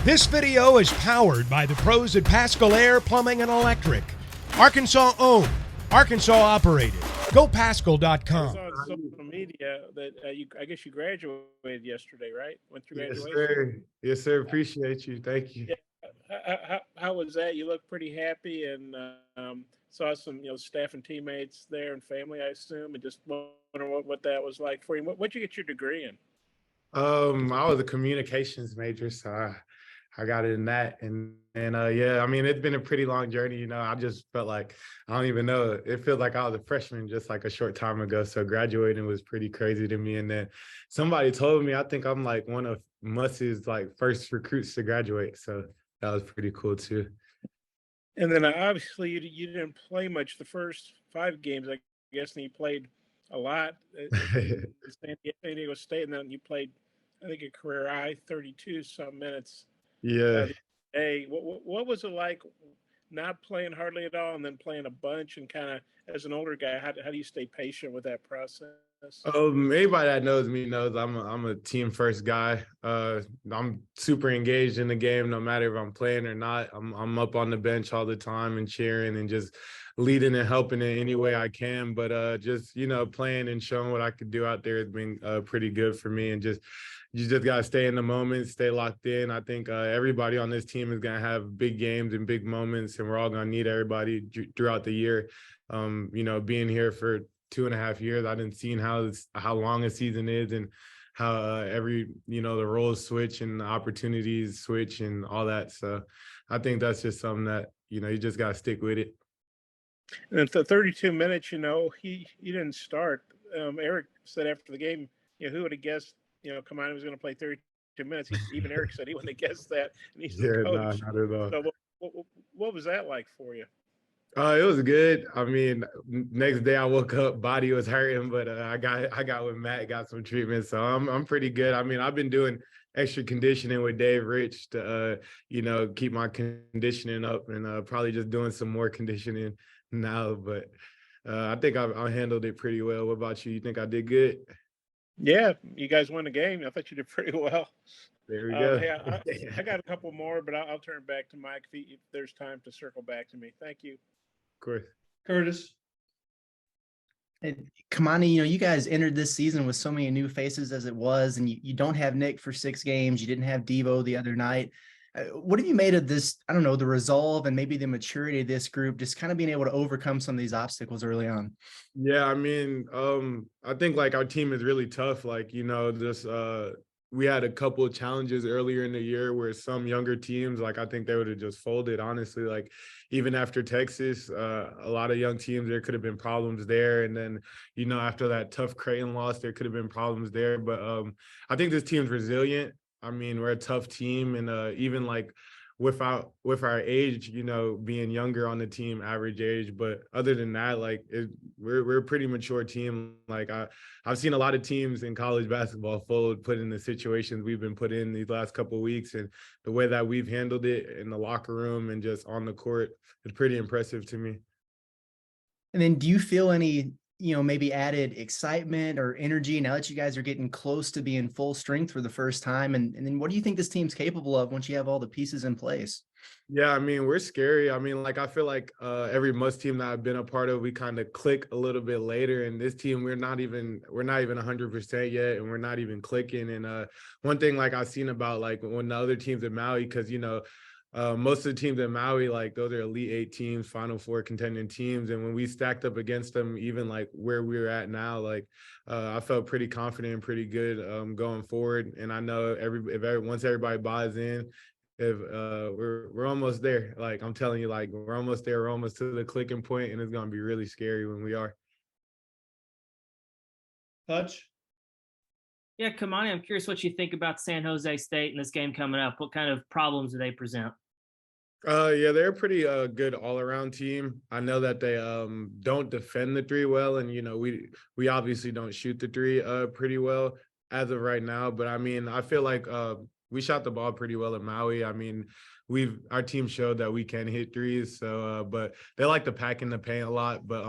This video is powered by the pros at Pascal Air Plumbing and Electric. Arkansas owned, Arkansas operated. GoPascal.com. On social media that I guess you graduated yesterday, right? Went through Yes, graduation. sir. Yes, sir. Appreciate you. Thank you. Yeah. How was that? You look pretty happy, and saw some staff and teammates there and family, I assume, and just wondering what that was like for you. What'd you get your degree in? I was a communications major, so I got it in that. And yeah, I mean, it's been a pretty long journey. I just felt like, I don't even know. It feels like I was a freshman just like a short time ago. So graduating was pretty crazy to me. And then somebody told me, I think I'm like one of Muss's like first recruits to graduate. So that was pretty cool too. And then obviously you didn't play much the first 5 games, I guess, and you played a lot at San Diego State, and then you played, I think, a career high 32 some minutes. Yeah. Hey, what was it like not playing hardly at all and then playing a bunch, and kind of as an older guy, how do you stay patient with that process? Anybody that knows me knows I'm a team first guy. I'm super engaged in the game, no matter if I'm playing or not. I'm up on the bench all the time and cheering and just leading and helping in any way I can. But just playing and showing what I could do out there has been pretty good for me. And you just gotta stay in the moment, stay locked in. I think everybody on this team is gonna have big games and big moments, and we're all gonna need everybody throughout the year. Being here for 2.5 years, I didn't see how long a season is and how every the roles switch and the opportunities switch and all that. So I think that's just something that you just gotta stick with it. And the 32 minutes, he didn't start. Eric said after the game, who would have guessed, Kamani was going to play 32 minutes. Even Eric said he wouldn't have guessed that, and he's the coach. Nah, not at all. So what was that like for you? It was good. I mean, next day I woke up, body was hurting, but I got with Matt, got some treatment, so I'm pretty good. I mean, I've been doing extra conditioning with Dave Rich to keep my conditioning up, and probably just doing some more conditioning now. But I think I handled it pretty well. What about you? You think I did good? Yeah, you guys won the game. I thought you did pretty well. There we go. Hey, I got a couple more, but I'll turn it back to Mike if there's time to circle back to me. Thank you. Of course. Curtis. And Kamani, you guys entered this season with so many new faces as it was, and you don't have Nick for 6 games. You didn't have Devo the other night. What have you made of this, I don't know, the resolve and maybe the maturity of this group, just kind of being able to overcome some of these obstacles early on? Yeah, I mean, I think like our team is really tough. Like, we had a couple of challenges earlier in the year where some younger teams, like I think they would have just folded, honestly. Like even after Texas, a lot of young teams, there could have been problems there. And then, after that tough Creighton loss, there could have been problems there. But I think this team's resilient. I mean, we're a tough team, and even like with our age, being younger on the team, average age. But other than that, like we're a pretty mature team. Like I've seen a lot of teams in college basketball fold, put in the situations we've been put in these last couple of weeks, and the way that we've handled it in the locker room and just on the court is pretty impressive to me. And then do you feel any, maybe added excitement or energy now that you guys are getting close to being full strength for the first time? And then what do you think this team's capable of once you have all the pieces in place? Yeah, I mean, we're scary. I mean, like, I feel like every Muss team that I've been a part of, we kind of click a little bit later. And this team, we're not even 100% yet, and we're not even clicking. And one thing, like, I've seen about, like, when the other teams at Maui, because, most of the teams at Maui, like those are Elite 8 teams, Final Four contending teams. And when we stacked up against them, even like where we're at now, like I felt pretty confident and pretty good going forward. And I know once everybody buys in, if we're almost there. Like I'm telling you, like we're almost there. We're almost to the clicking point, and it's gonna be really scary when we are. Hutch. Yeah, Kamani, I'm curious what you think about San Jose State in this game coming up. What kind of problems do they present? Yeah, they're a pretty good all-around team. I know that they don't defend the 3 well, and we obviously don't shoot the 3 pretty well as of right now. But I mean, I feel like we shot the ball pretty well at Maui. I mean, our team showed that we can hit threes. So, but they like to pack in the paint a lot. But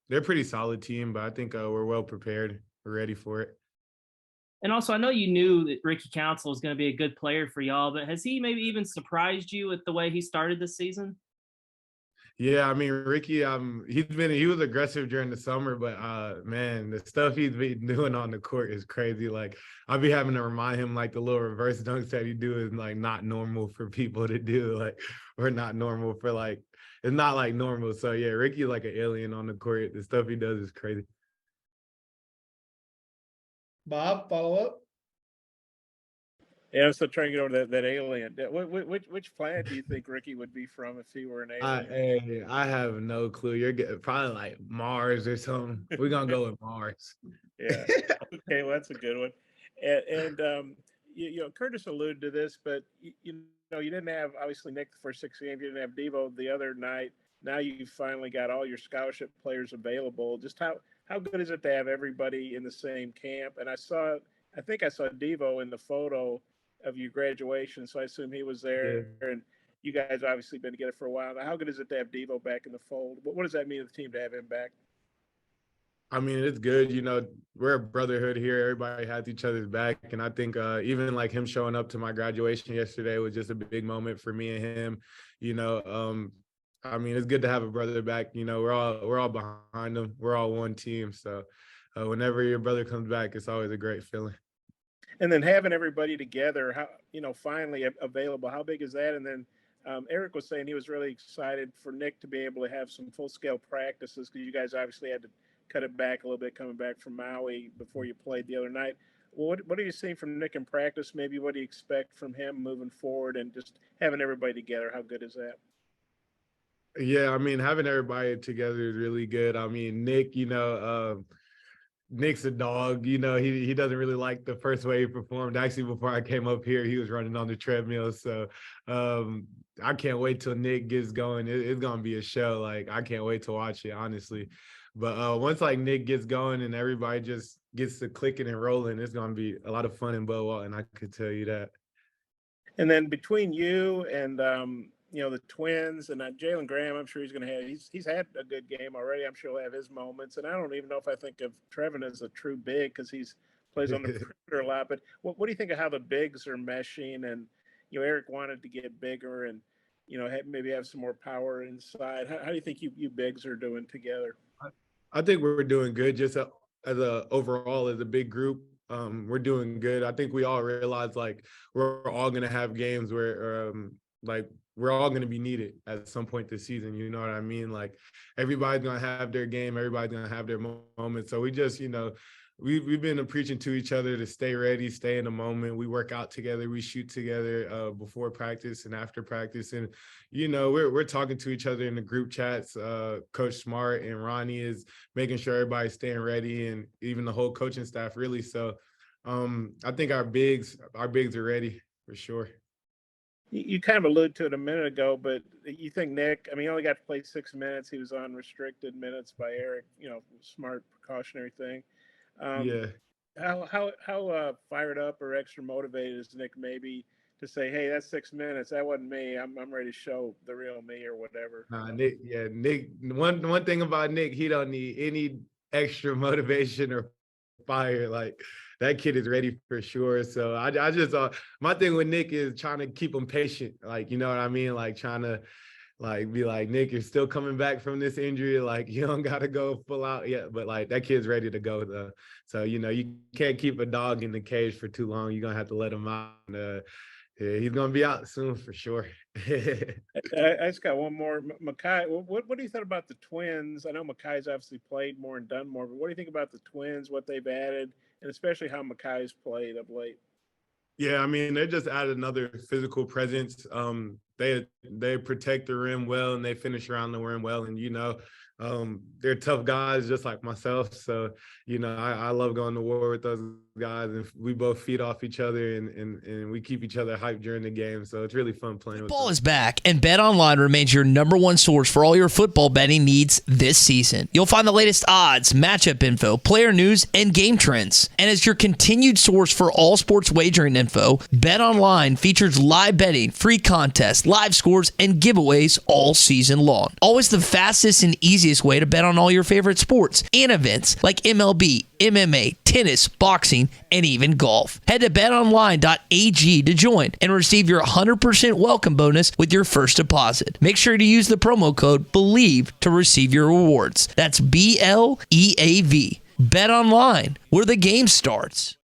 they're a pretty solid team. But I think we're well prepared. We're ready for it. And also, I know you knew that Ricky Council was going to be a good player for y'all, but has he maybe even surprised you with the way he started this season? Yeah, I mean Ricky, he was aggressive during the summer, but man, the stuff he's been doing on the court is crazy. Like I'll be having to remind him like the little reverse dunks that he do is like not normal for people to do, like or not normal for like it's not like normal. So yeah, Ricky's like an alien on the court. The stuff he does is crazy. Bob, follow up. Yeah, I'm still trying to get over that alien. Which planet do you think Ricky would be from if he were an alien? I have no clue. You're getting probably like Mars or something. We're gonna go with Mars. Yeah. Okay, well that's a good one. And you know, Curtis alluded to this, but you know, you didn't have obviously Nick the first 6 games. You didn't have Devo the other night. Now you finally got all your scholarship players available. Just how good is it to have everybody in the same camp? And I think I saw Devo in the photo of your graduation, so I assume he was there. Yeah. And you guys obviously been together for a while. Now, how good is it to have Devo back in the fold? What does that mean to the team to have him back? I mean, it's good. You know, we're a brotherhood here. Everybody has each other's back. And I think even like him showing up to my graduation yesterday was just a big moment for me and him. You know, I mean, it's good to have a brother back. You know, we're all behind him. We're all one team. So whenever your brother comes back, it's always a great feeling. And then having everybody together, how, you know, finally available, how big is that? And then Eric was saying he was really excited for Nick to be able to have some full-scale practices because you guys obviously had to cut it back a little bit coming back from Maui before you played the other night. Well, what are you seeing from Nick in practice? Maybe what do you expect from him moving forward and just having everybody together? How good is that? Yeah, I mean, having everybody together is really good. I mean, Nick, you know, Nick's a dog. You know, he doesn't really like the first way he performed. Actually, before I came up here, he was running on the treadmill. So I can't wait till Nick gets going. It's going to be a show. Like, I can't wait to watch it, honestly. But once, like, Nick gets going and everybody just gets to clicking and rolling, it's going to be a lot of fun in Bud Walton, I could tell you that. And then between you and you know, the twins and Jalen Graham, I'm sure he's going to have, he's had a good game already. I'm sure he'll have his moments. And I don't even know if I think of Trevin as a true big because he's plays on the perimeter a lot. But what do you think of how the bigs are meshing? And, you know, Eric wanted to get bigger and, you know, maybe have some more power inside. How do you think you bigs are doing together? I think we're doing good just overall as a big group. We're doing good. I think we all realize like we're all going to have games where like we're all going to be needed at some point this season. You know what I mean? Like everybody's going to have their game. Everybody's going to have their moment. So we just, you know, we've been preaching to each other to stay ready, stay in the moment. We work out together. We shoot together before practice and after practice. And, you know, we're talking to each other in the group chats. Coach Smart and Ronnie is making sure everybody's staying ready and even the whole coaching staff really. So I think our bigs are ready for sure. You kind of alluded to it a minute ago, but you think Nick, I mean, he only got to play 6 minutes. He was on restricted minutes by Eric, you know, smart precautionary thing. Yeah. How fired up or extra motivated is Nick maybe to say, hey, that's 6 minutes. That wasn't me. I'm ready to show the real me or whatever. Nick, one thing about Nick, he don't need any extra motivation or fire. Like that kid is ready for sure. So I just my thing with Nick is trying to keep him patient. Like, you know what I mean? Like trying to like be like, Nick, you're still coming back from this injury. Like you don't got to go full out yet, but like that kid's ready to go though. So, you know, you can't keep a dog in the cage for too long. You're going to have to let him out. Yeah, he's going to be out soon for sure. I just got one more. Makai, what do you think about the twins? I know Makai's obviously played more and done more, but what do you think about the twins, what they've added, and especially how Makai's played of late? Yeah, I mean, they just added another physical presence. They protect the rim well and they finish around the rim well. And, you know, they're tough guys just like myself. So, you know, I love going to war with those guys, and we both feed off each other and we keep each other hyped during the game. So it's really fun playing with them. Football is back, and BetOnline remains your #1 source for all your football betting needs this season. You'll find the latest odds, matchup info, player news, and game trends. And as your continued source for all sports wagering info, BetOnline features live betting, free contests, live scores, and giveaways all season long. Always the fastest and easiest way to bet on all your favorite sports and events like MLB, MMA, tennis, boxing, and even golf. Head to betonline.ag to join and receive your 100% welcome bonus with your first deposit. Make sure to use the promo code BELIEVE to receive your rewards. That's BLEAV. Bet online, where the game starts.